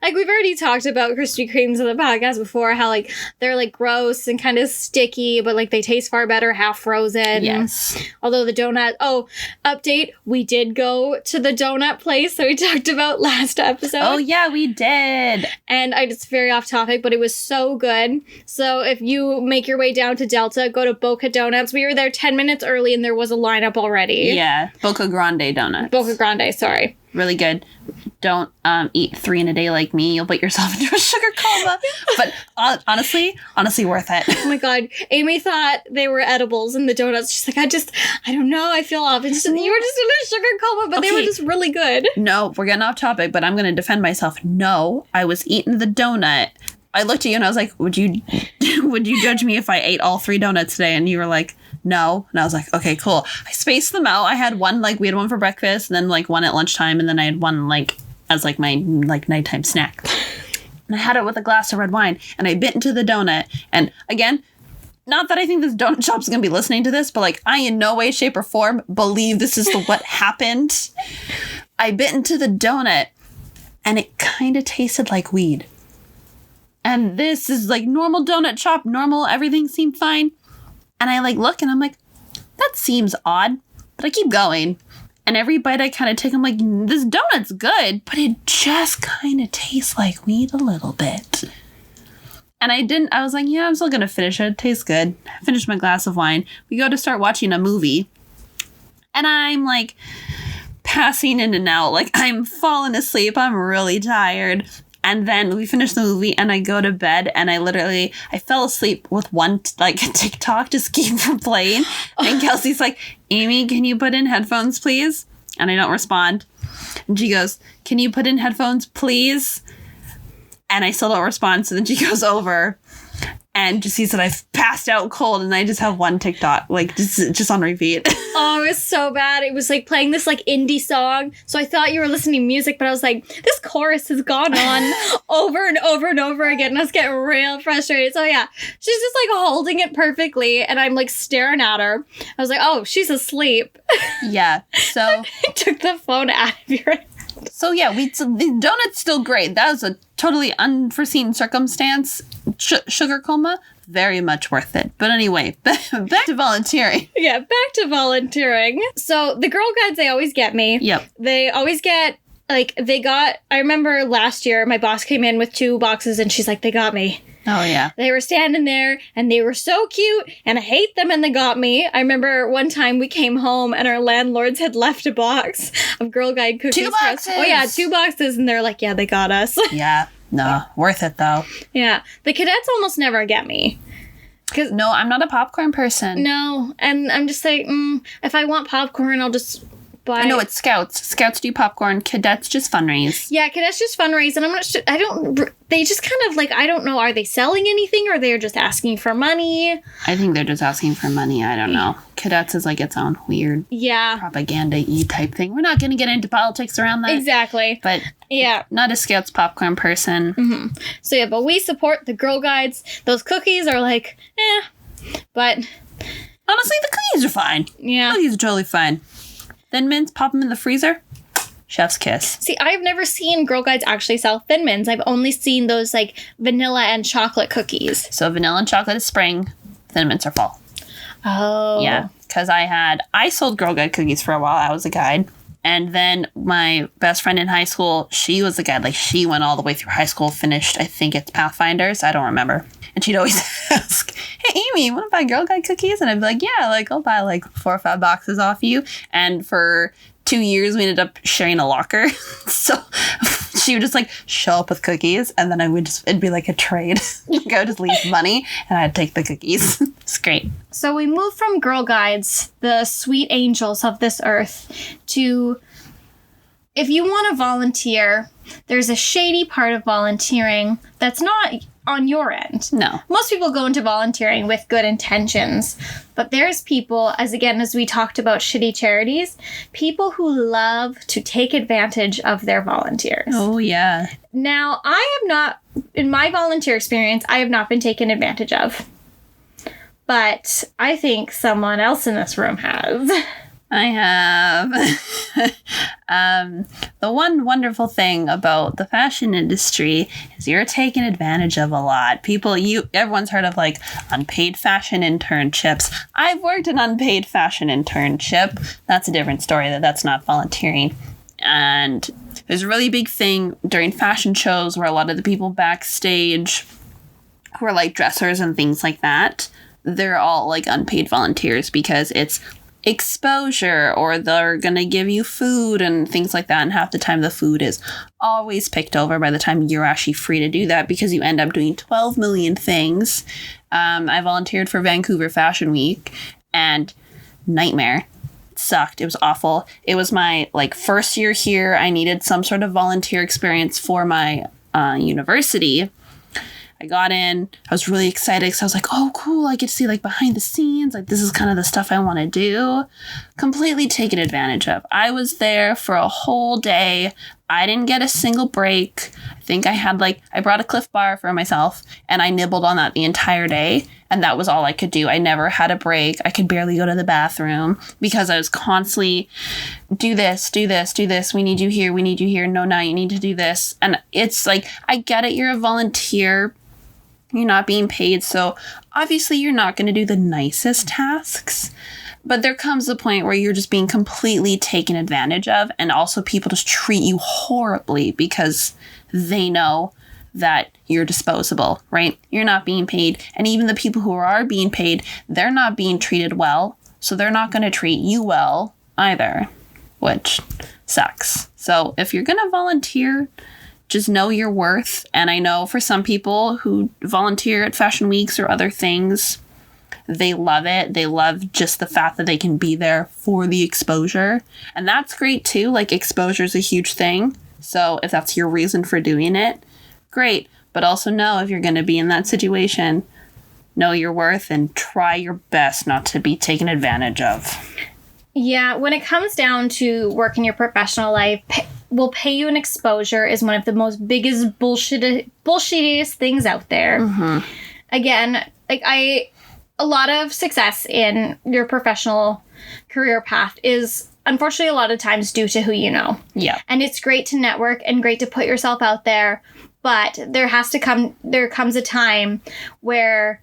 Like, we've already talked about Krispy Kremes on the podcast before, how, like, they're, like, gross and kind of sticky, but, like, they taste far better half frozen. Yes. Although the donut... Oh, update. We did go to the donut place that we talked about last episode. Oh, yeah, we did. And it's very off topic, but it was so good. So if you make your way down to Delta, go to Boca Donuts. We were there 10 minutes early, and there was a lineup already. Yeah, Boca Grande Donuts. Boca Grande, sorry. Really good. Don't eat 3 in a day like me. You'll put yourself into a sugar coma. But honestly worth it. Oh my God. Amy thought they were edibles in the donuts. She's like, I don't know. I feel off. It's just, you were just in a sugar coma, but okay. They were just really good. No, we're getting off topic, but I'm going to defend myself. No, I was eating the donut. I looked at you and I was like, would you judge me if I ate all 3 donuts today? And you were like, no. And I was like, okay, cool. I spaced them out. I had one, like, we had one for breakfast, and then, like, one at lunchtime, and then I had one, like, as, like, my, like, nighttime snack. And I had it with a glass of red wine, and I bit into the donut. And, again, not that I think this donut shop's going to be listening to this, but, like, I in no way, shape, or form believe this is what happened. I bit into the donut, and it kind of tasted like weed. And this is, like, normal donut shop, normal, everything seemed fine. And I, like, look, and I'm like, that seems odd. But I keep going. And every bite I kind of take, I'm like, this donut's good. But it just kind of tastes like weed a little bit. And I was like, yeah, I'm still going to finish it. It tastes good. I finished my glass of wine. We go to start watching a movie. And I'm, like, passing in and out. Like, I'm falling asleep. I'm really tired. And then we finish the movie, and I go to bed, and I fell asleep with one, TikTok just keep from playing. And Kelsey's like, Amy, can you put in headphones, please? And I don't respond. And she goes, can you put in headphones, please? And I still don't respond. So then she goes over and just sees that I've passed out cold, and I just have one TikTok, like, just on repeat. Oh, it was so bad. It was, like, playing this, like, indie song. So I thought you were listening to music, but I was like, this chorus has gone on over and over and over again, and I was getting real frustrated. So, yeah, she's just, like, holding it perfectly, and I'm, like, staring at her. I was like, oh, she's asleep. Yeah, so... I took the phone out of your hand. So, yeah, the donut's still great. That was a totally unforeseen circumstance. Sugar coma, very much worth it. But anyway, back to volunteering. Yeah, back to volunteering. So, the Girl Guides, they always get me. Yep. They always get, I remember last year, my boss came in with 2 boxes, and she's like, they got me. Oh, yeah. They were standing there, and they were so cute, and I hate them, and they got me. I remember one time we came home, and our landlords had left a box of Girl Guide cookies. 2 boxes! Oh, yeah, 2 boxes, and they're like, yeah, they got us. Yeah. Nah, worth it though. Yeah. The cadets almost never get me. No, I'm not a popcorn person. No. And I'm just like, if I want popcorn, I'll just buy. I know it's Scouts. Scouts do popcorn. Cadets just fundraise. Yeah, cadets just fundraise. And I'm not sure. They just kind of like, I don't know. Are they selling anything or they're just asking for money? I think they're just asking for money. I don't know. Cadets is like its own weird propaganda-y type thing. We're not going to get into politics around that. Exactly. But yeah, not a Scouts popcorn person. Mm-hmm. So yeah, but we support the Girl Guides. Those cookies are like, But honestly, the cookies are fine. Yeah. Cookies are totally fine. Thin Mints, pop them in the freezer. Chef's kiss. See, I've never seen Girl Guides actually sell Thin Mints. I've only seen those like vanilla and chocolate cookies. So vanilla and chocolate is spring. Thin Mints are fall. Oh. Yeah, because I sold Girl Guide cookies for a while. I was a guide. And then my best friend in high school, she was a guide. Like, she went all the way through high school, finished, I think it's Pathfinders. I don't remember. And she'd always ask, hey, Amy, want to buy Girl Guide cookies? And I'd be like, yeah, like, I'll buy like 4 or 5 boxes off you. And for 2 years, we ended up sharing a locker. So she would just like show up with cookies, and then it'd be like a trade. I would just leave money, and I'd take the cookies. It's great. So we moved from Girl Guides, the sweet angels of this earth, to if you want to volunteer, there's a shady part of volunteering that's not on your end. No. Most people go into volunteering with good intentions, but there's people, as we talked about shitty charities, people who love to take advantage of their volunteers. Oh, yeah. Now, I have not, in my volunteer experience, I have not been taken advantage of. But I think someone else in this room has. I have. The one wonderful thing about the fashion industry is you're taken advantage of a lot. Everyone's heard of like unpaid fashion internships. I've worked an unpaid fashion internship. That's a different story. That's not volunteering. And there's a really big thing during fashion shows where a lot of the people backstage who are like dressers and things like that, they're all like unpaid volunteers because it's exposure, or they're gonna give you food and things like that, and half the time the food is always picked over by the time you're actually free to do that because you end up doing 12 million things. I volunteered for Vancouver Fashion Week, and nightmare. It sucked. It was awful. It was my first year here. I needed some sort of volunteer experience for my university. I got in, I was really excited because I was like, oh, cool, I get to see behind the scenes, this is kind of the stuff I want to do. Completely taken advantage of. I was there for a whole day. I didn't get a single break. I think I brought a Cliff Bar for myself, and I nibbled on that the entire day, and that was all I could do. I never had a break. I could barely go to the bathroom because I was constantly, do this, do this, do this. We need you here. We need you here. No, now you need to do this. And it's I get it. You're a volunteer. You're not being paid, so obviously you're not going to do the nicest tasks. But there comes a point where you're just being completely taken advantage of, and also people just treat you horribly because they know that you're disposable, right? You're not being paid. And even the people who are being paid, they're not being treated well, so they're not going to treat you well either, which sucks. So if you're going to volunteer, just know your worth. And I know for some people who volunteer at fashion weeks or other things, they love it. They love just the fact that they can be there for the exposure. And that's great too. Exposure is a huge thing. So if that's your reason for doing it, great. But also know if you're going to be in that situation, know your worth and try your best not to be taken advantage of. Yeah, when it comes down to work in your professional life, will pay you an exposure is one of the most biggest bullshittiest things out there. Mm-hmm. Again, a lot of success in your professional career path is unfortunately a lot of times due to who you know. Yeah. And it's great to network and great to put yourself out there, but there comes a time where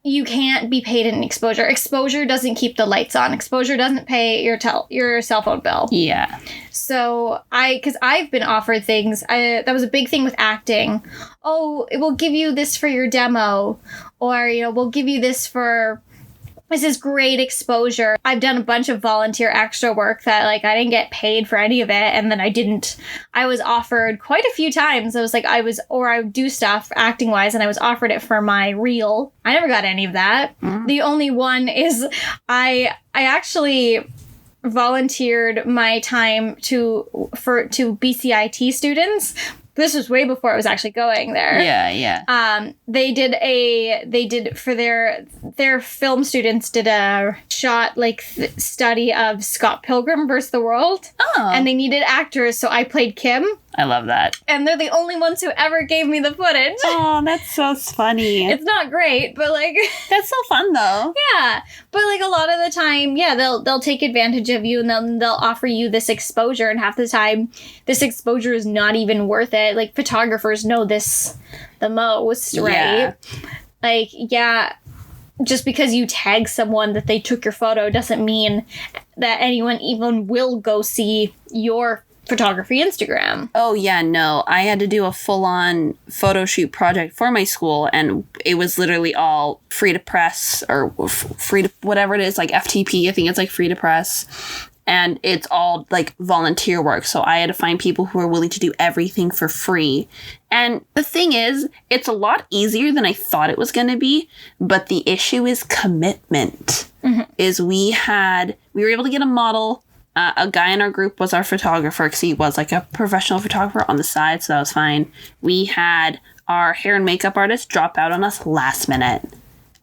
you can't be paid in exposure. Exposure doesn't keep the lights on. Exposure doesn't pay your cell phone bill. Yeah. So because I've been offered things. That was a big thing with acting. Oh, it will give you this for your demo, or we'll give you this for this is great exposure. I've done a bunch of volunteer extra work that, like, I didn't get paid for any of it. And then I was offered quite a few times. I would do stuff acting wise, and I was offered it for my reel. I never got any of that. The only one is I actually volunteered my time to BCIT students. This was way before I was actually going there. Yeah. They did for their film students did a shot study of Scott Pilgrim versus the World. Oh. And they needed actors, so I played Kim. I love that. And they're the only ones who ever gave me the footage. Oh, that's so funny. It's not great, but that's so fun though. Yeah. But a lot of the time, yeah, they'll take advantage of you, and they'll offer you this exposure, and half the time this exposure is not even worth it. Photographers know this the most, right? Yeah. Just because you tag someone that they took your photo doesn't mean that anyone even will go see your photography Instagram. Oh, yeah, no. I had to do a full-on photo shoot project for my school, and it was literally all free to press, or free to whatever it is, FTP. I think it's free to press. And it's all volunteer work. So I had to find people who are willing to do everything for free. And the thing is, it's a lot easier than I thought it was going to be. But the issue is commitment. Is we were able to get a model. A guy in our group was our photographer, because he was a professional photographer on the side. So that was fine. We had our hair and makeup artist drop out on us last minute.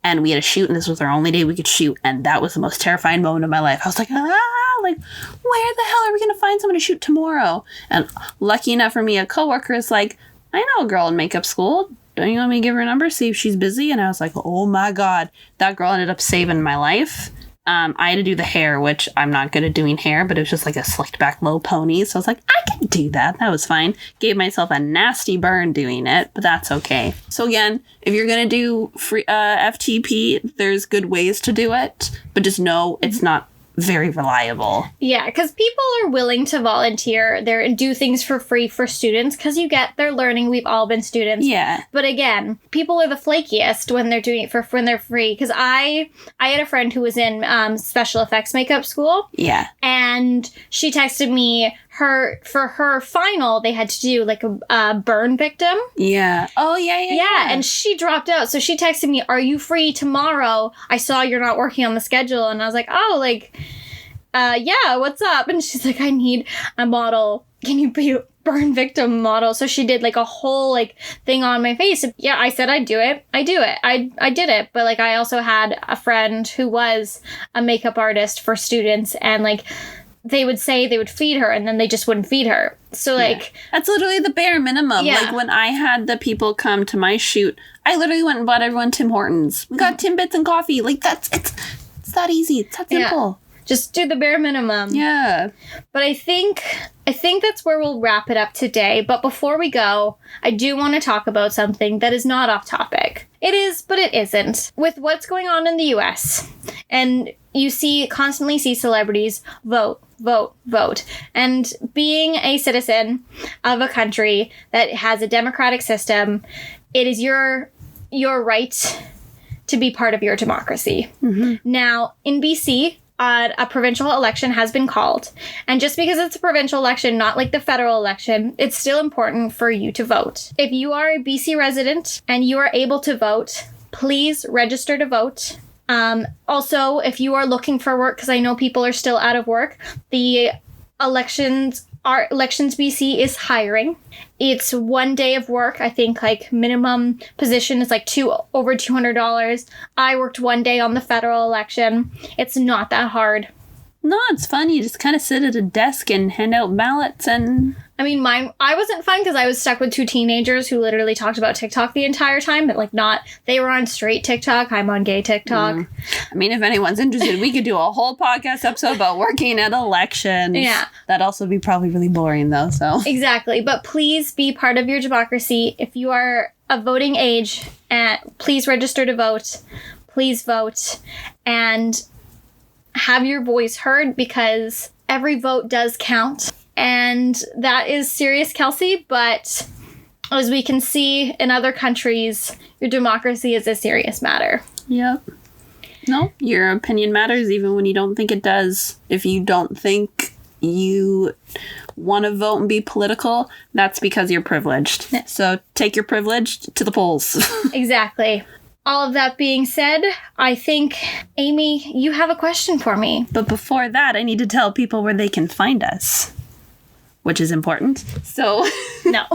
And we had to shoot, and this was our only day we could shoot. And that was the most terrifying moment of my life. I was where the hell are we going to find someone to shoot tomorrow? And lucky enough for me, a coworker is I know a girl in makeup school. Don't you want me to give her a number, see if she's busy? And I was oh my God, that girl ended up saving my life. I had to do the hair, which I'm not good at doing hair, but it was just a slicked back low pony. So I was I can do that. That was fine. Gave myself a nasty burn doing it, but that's okay. So again, if you're going to do free FTP, there's good ways to do it, but just know it's not very reliable. Yeah, because people are willing to volunteer there and do things for free for students, because you get they're learning. We've all been students. Yeah. But again, people are the flakiest when they're doing it when they're free. Because I had a friend who was in special effects makeup school. Yeah. And she texted me for her final, they had to do a burn victim. Yeah. Oh, yeah. And she dropped out. So she texted me, "Are you free tomorrow? I saw you're not working on the schedule." And I was yeah, what's up? And she's I need a model. Can you be a burn victim model? So she did a whole thing on my face. Yeah, I said I'd do it. I do it. I did it. But I also had a friend who was a makeup artist for students, and they would say they would feed her, and then they just wouldn't feed her. So that's literally the bare minimum. Yeah. When I had the people come to my shoot, I literally went and bought everyone Tim Hortons. We got Timbits and coffee. It's that easy. It's that simple. Just do the bare minimum. Yeah. But I think that's where we'll wrap it up today. But before we go, I do want to talk about something that is not off topic. It is, but it isn't. With what's going on in the US, and you constantly see celebrities vote. And being a citizen of a country that has a democratic system, it is your right to be part of your democracy. Now, in BC, a provincial election has been called. And just because it's a provincial election, not the federal election, it's still important for you to vote. If you are a BC resident and you are able to vote, please register to vote. Also, if you are looking for work, because I know people are still out of work, the Elections BC is hiring. It's 1 day of work. I think minimum position is over $200. I worked 1 day on the federal election. It's not that hard. No, it's fun. You just kind of sit at a desk and hand out ballots and... I wasn't fun because I was stuck with two teenagers who literally talked about TikTok the entire time, but they were on straight TikTok. I'm on gay TikTok. If anyone's interested, we could do a whole podcast episode about working at elections. Yeah. That'd also be probably really boring though, so. Exactly. But please be part of your democracy. If you are of voting age, please register to vote. Please vote. And have your voice heard, because every vote does count. And that is serious, Kelsey, but as we can see in other countries, your democracy is a serious matter. Yep. No, your opinion matters even when you don't think it does. If you don't think you want to vote and be political, that's because you're privileged. Yeah. So take your privilege to the polls. Exactly. All of that being said, I think, Amy, you have a question for me. But before that, I need to tell people where they can find us, which is important. So No.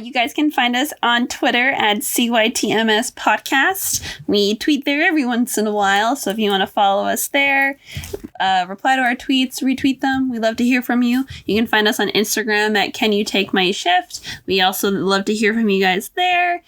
you guys can find us on Twitter at CYTMS Podcast. We tweet there every once in a while, so if you want to follow us there, reply to our tweets, retweet them. We love to hear from you. You can find us on Instagram at Can You Take My Shift. We also love to hear from you guys there,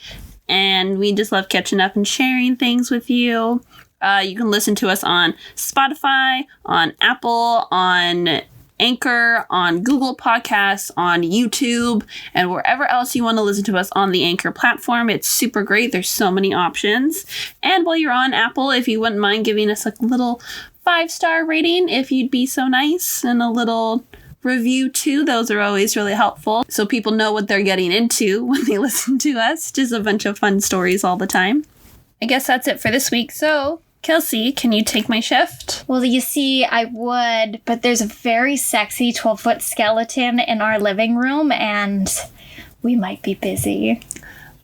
and we just love catching up and sharing things with you. You can listen to us on Spotify, on Apple, on Anchor, on Google Podcasts, on YouTube, and wherever else you want to listen to us on the Anchor platform. It's super great. There's so many options. And while you're on Apple, if you wouldn't mind giving us a little 5-star rating, if you'd be so nice, and a little review too. Those are always really helpful, so people know what they're getting into when they listen to us. Just a bunch of fun stories all the time. I guess that's it for this week. So, Kelsey, can you take my shift? Well, you see, I would, but there's a very sexy 12-foot skeleton in our living room, and we might be busy.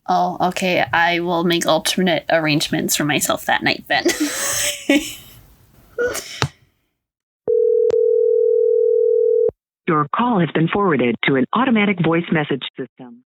Oh, okay. I will make alternate arrangements for myself that night then. Your call has been forwarded to an automatic voice message system.